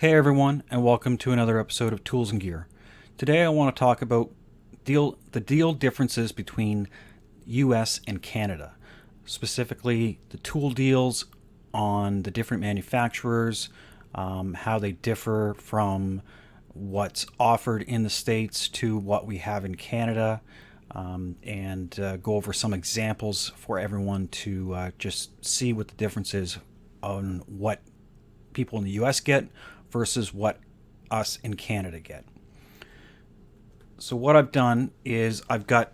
Hey everyone, and welcome to another episode of Tools and Gear. Today I want to talk about the deal differences between US and Canada. Specifically, the tool deals on the different manufacturers, how they differ from what's offered in the States to what we have in Canada, and go over some examples for everyone to just see what the difference is on what people in the US get versus what us in Canada get. So what I've done is I've got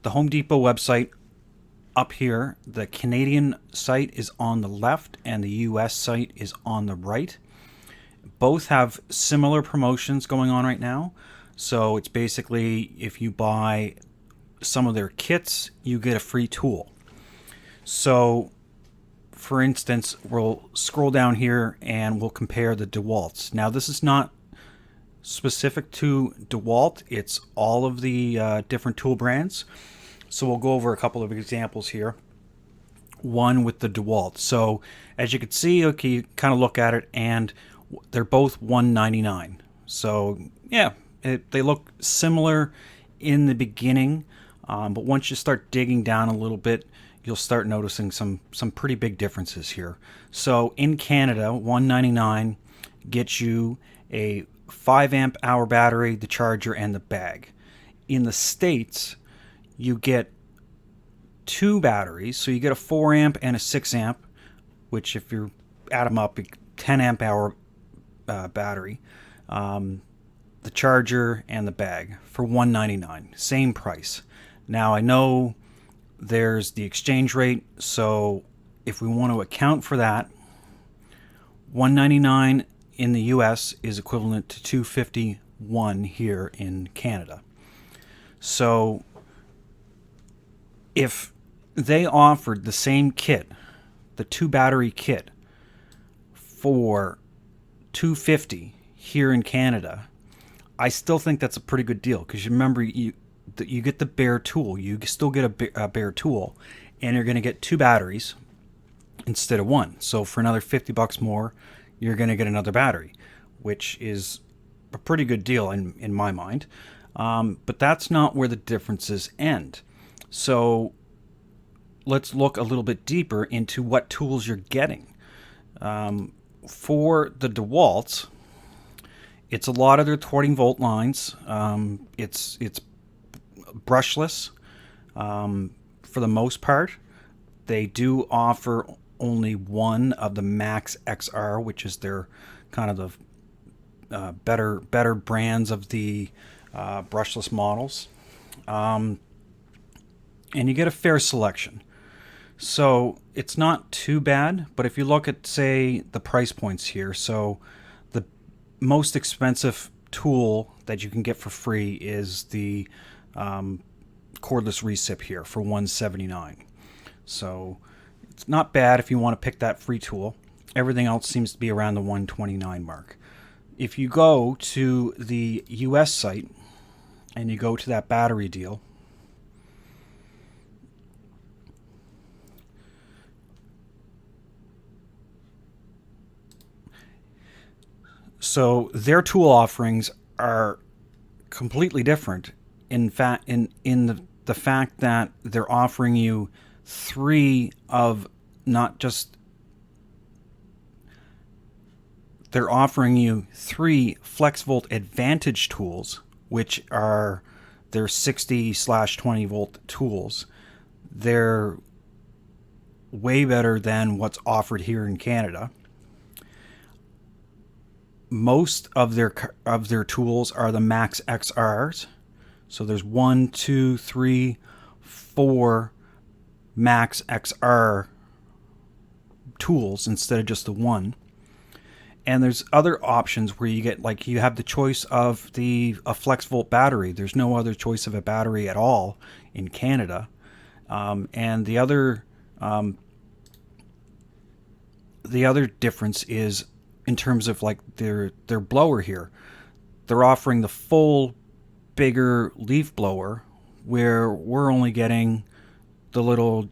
the Home Depot website up here. The Canadian site is on the left and the US site is on the right. Both have similar promotions going on right now. So it's basically if you buy some of their kits, you get a free tool. So for instance, we'll scroll down here and we'll compare the DeWalt's. Now, this is not specific to DeWalt. It's all of the different tool brands. So we'll go over a couple of examples here. One with the DeWalt. So as you can see, okay, you kind of look at it and they're both $199. So yeah, they look similar in the beginning, but once you start digging down a little bit, you'll start noticing some pretty big differences here. So in Canada, $199 gets you a 5 amp hour battery, the charger, and the bag. In the States, you get two batteries. So you get a 4 amp and a 6 amp, which if you add them up, 10 amp hour battery, the charger, and the bag for $199. Same price. Now I know there's the exchange rate, so if we want to account for that, $199 in the US is equivalent to $251 here in Canada. So if they offered the same kit, the 2 battery kit, for $250 here in Canada, I still think that's a pretty good deal, because you remember, you get the bare tool. You still get a bare tool, and you're going to get 2 batteries instead of 1. So for another $50 more, you're going to get another battery, which is a pretty good deal in my mind. But that's not where the differences end. So let's look a little bit deeper into what tools you're getting. For the DeWalt's, it's a lot of their 20-volt lines. It's brushless for the most part. They do offer only one of the Max XR, which is their kind of the better brands of the brushless models, and you get a fair selection. So it's not too bad, but if you look at, say, the price points here, so the most expensive tool that you can get for free is the cordless recip here for $179. So it's not bad if you want to pick that free tool. Everything else seems to be around the $129 mark. If you go to the US site and you go to that battery deal, so their tool offerings are completely different. In fact, in the fact that they're offering you 3 of not just they're offering you 3 FlexVolt Advantage tools, which are their 60/20 volt tools. They're way better than what's offered here in Canada. Most of their tools are the Max XRs. So there's 1, 2, 3, 4 Max XR tools instead of just the 1. And there's other options where you get, like, you have the choice of a FlexVolt battery. There's no other choice of a battery at all in Canada. And the other difference is in terms of, like, their blower here. They're offering the full bigger leaf blower, where we're only getting the little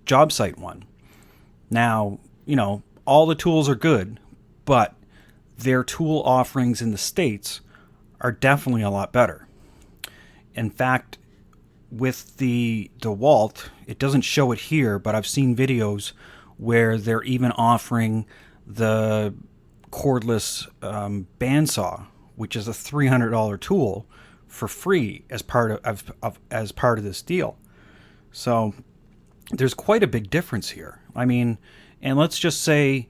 job site one. Now, all the tools are good, but their tool offerings in the States are definitely a lot better. In fact, with the DeWalt, it doesn't show it here, but I've seen videos where they're even offering the cordless bandsaw, which is a $300 tool, for free as part of this deal. So there's quite a big difference here. I mean, and let's just see,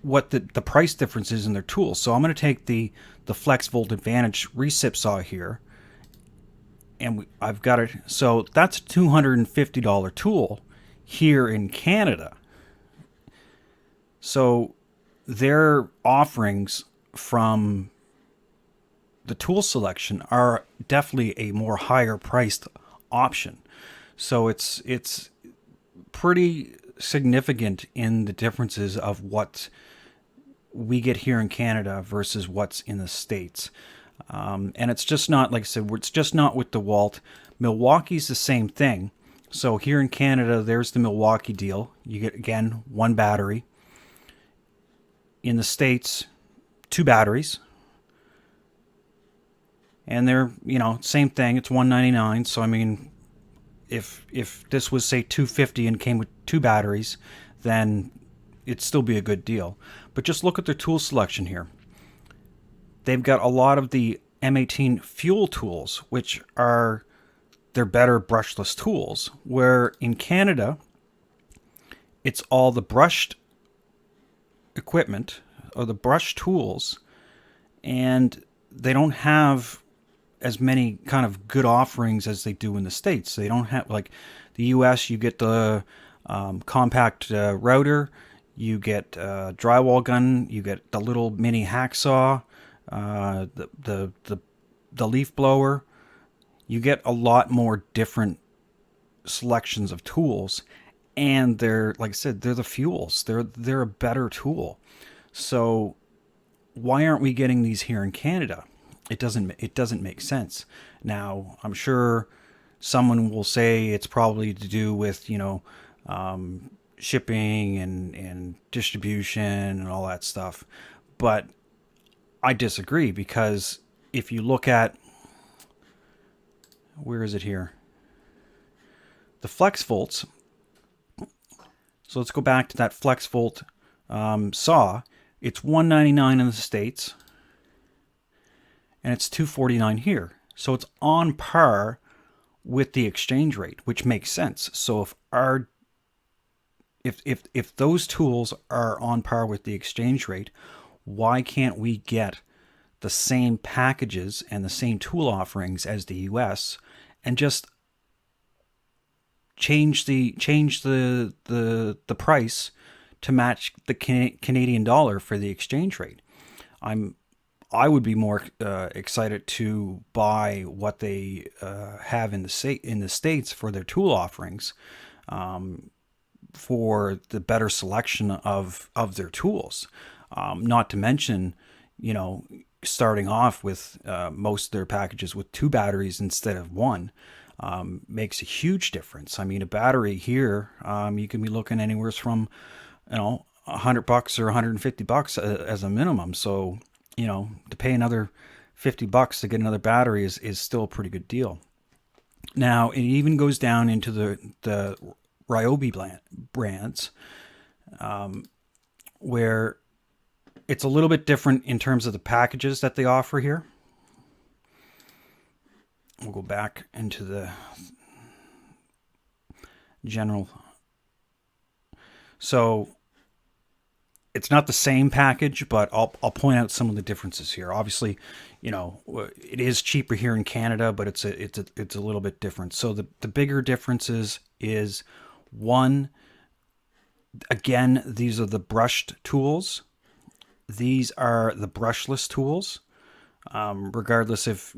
what the price difference is in their tools. So I'm going to take the FlexVolt Advantage recip saw here, and I've got it. So that's a $250 tool here in Canada. So their offerings from the tool selection are definitely a more higher priced option. So it's pretty significant in the differences of what we get here in Canada versus what's in the States. And it's just not, like I said, it's just not with DeWalt. Milwaukee's the same thing. So here in Canada, there's the Milwaukee deal. You get, again, one battery. In the States, two batteries. And they're, same thing. It's $199. So, I mean, if this was, say, $250 and came with two batteries, then it'd still be a good deal. But just look at their tool selection here. They've got a lot of the M18 fuel tools, which are their better brushless tools, where in Canada, it's all the brushed equipment or the brush tools, and they don't have as many kind of good offerings as they do in the States. They don't have, like the US, you get the compact router, you get drywall gun, you get the little mini hacksaw, the leaf blower. You get a lot more different selections of tools, and they're, like I said, they're the fuels. They're a better tool. So why aren't we getting these here in Canada? It doesn't make sense. Now, I'm sure someone will say it's probably to do with, shipping and distribution and all that stuff. But I disagree, because if you look at, where is it here? The FlexVolts. So let's go back to that FlexVolt saw. It's $199 in the States, and it's $249 here. So it's on par with the exchange rate, which makes sense. So if those tools are on par with the exchange rate, why can't we get the same packages and the same tool offerings as the US and just change the price to match the Canadian dollar for the exchange rate? I would be more excited to buy what they have in the States for their tool offerings, for the better selection of their tools. Not to mention, starting off with most of their packages with two batteries instead of one makes a huge difference. I mean, a battery here, you can be looking anywhere from, $100 or $150 as a minimum. So, to pay another $50 to get another battery is still a pretty good deal. Now, it even goes down into the Ryobi brands, where it's a little bit different in terms of the packages that they offer here. We'll go back into the general. So it's not the same package, but I'll point out some of the differences here. Obviously, it is cheaper here in Canada, but it's a little bit different. So the bigger differences is, one, again, these are the brushed tools. These are the brushless tools. Regardless if,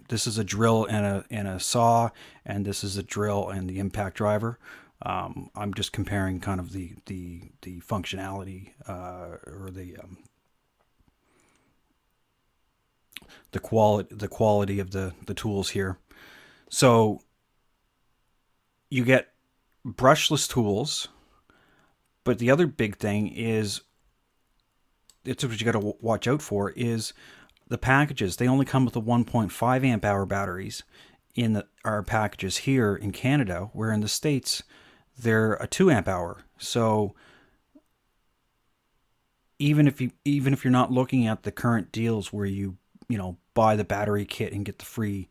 this is a drill and a saw, and this is a drill and the impact driver. I'm just comparing kind of the functionality, or the quality of the tools here. So you get brushless tools, But the other big thing is, it's what you got to watch out for, is the packages. They only come with the 1.5 amp hour batteries in our packages here in Canada, where in the States they're a 2 amp hour. So even if you're not looking at the current deals where you know, buy the battery kit and get the free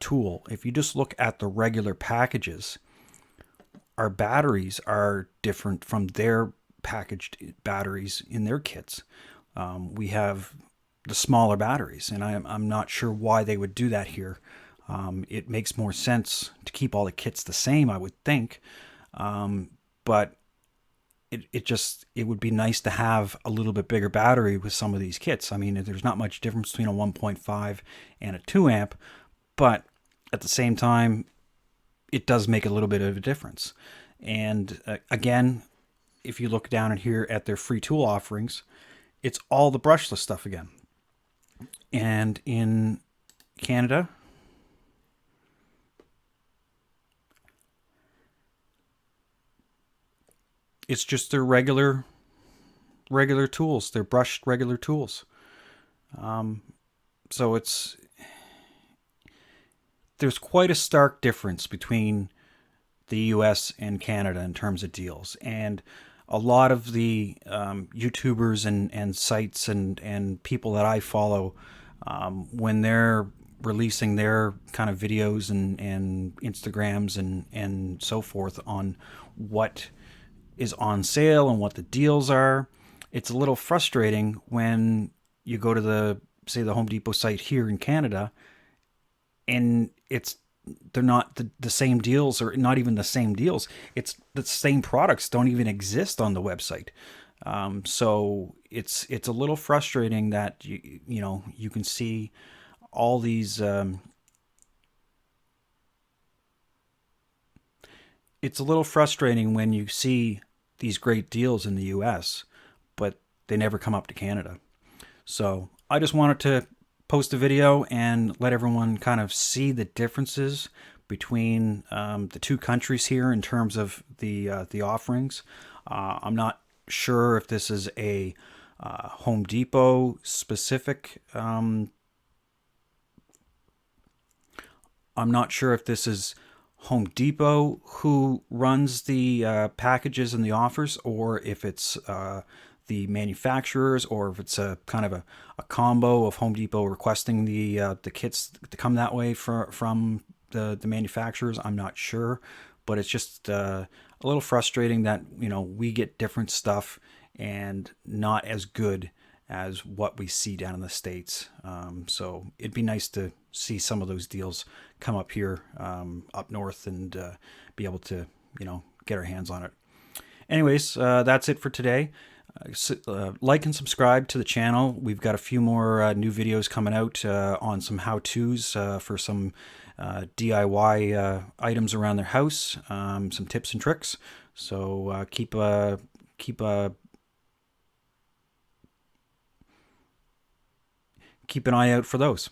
tool, if you just look at the regular packages, our batteries are different from their packaged batteries in their kits. We have the smaller batteries, and I'm not sure why they would do that here. It makes more sense to keep all the kits the same, I would think, but it would be nice to have a little bit bigger battery with some of these kits. I mean, there's not much difference between a 1.5 and a 2 amp, but at the same time, it does make a little bit of a difference. And again, if you look down in here at their free tool offerings, it's all the brushless stuff again. And in Canada, it's just their regular tools. They're brushed regular tools. So there's quite a stark difference between the U.S. and Canada in terms of deals, and a lot of the YouTubers and sites and people that I follow, when they're releasing their kind of videos and Instagrams and so forth on what is on sale and what the deals are, it's a little frustrating when you go to the, say, the Home Depot site here in Canada, and they're not the same deals, or not even the same deals. It's the same products don't even exist on the website. So it's a little frustrating that you know, you can see all these. It's a little frustrating when you see these great deals in the U.S., but they never come up to Canada. So I just wanted to post a video and let everyone kind of see the differences between the two countries here in terms of the offerings. I'm not sure if this is a Home Depot specific. I'm not sure if this is Home Depot who runs the packages and the offers, or if it's the manufacturers, or if it's a kind of a combo of Home Depot requesting the kits to come that way from the manufacturers. I'm not sure, but it's just a little frustrating that, you know, we get different stuff and not as good as what we see down in the States. So it'd be nice to see some of those deals come up here, up north, and be able to, you know, get our hands on it. Anyways, that's it for today. Like and subscribe to the channel. We've got a few more new videos coming out on some how-tos for some DIY items around their house, some tips and tricks. So keep an eye out for those.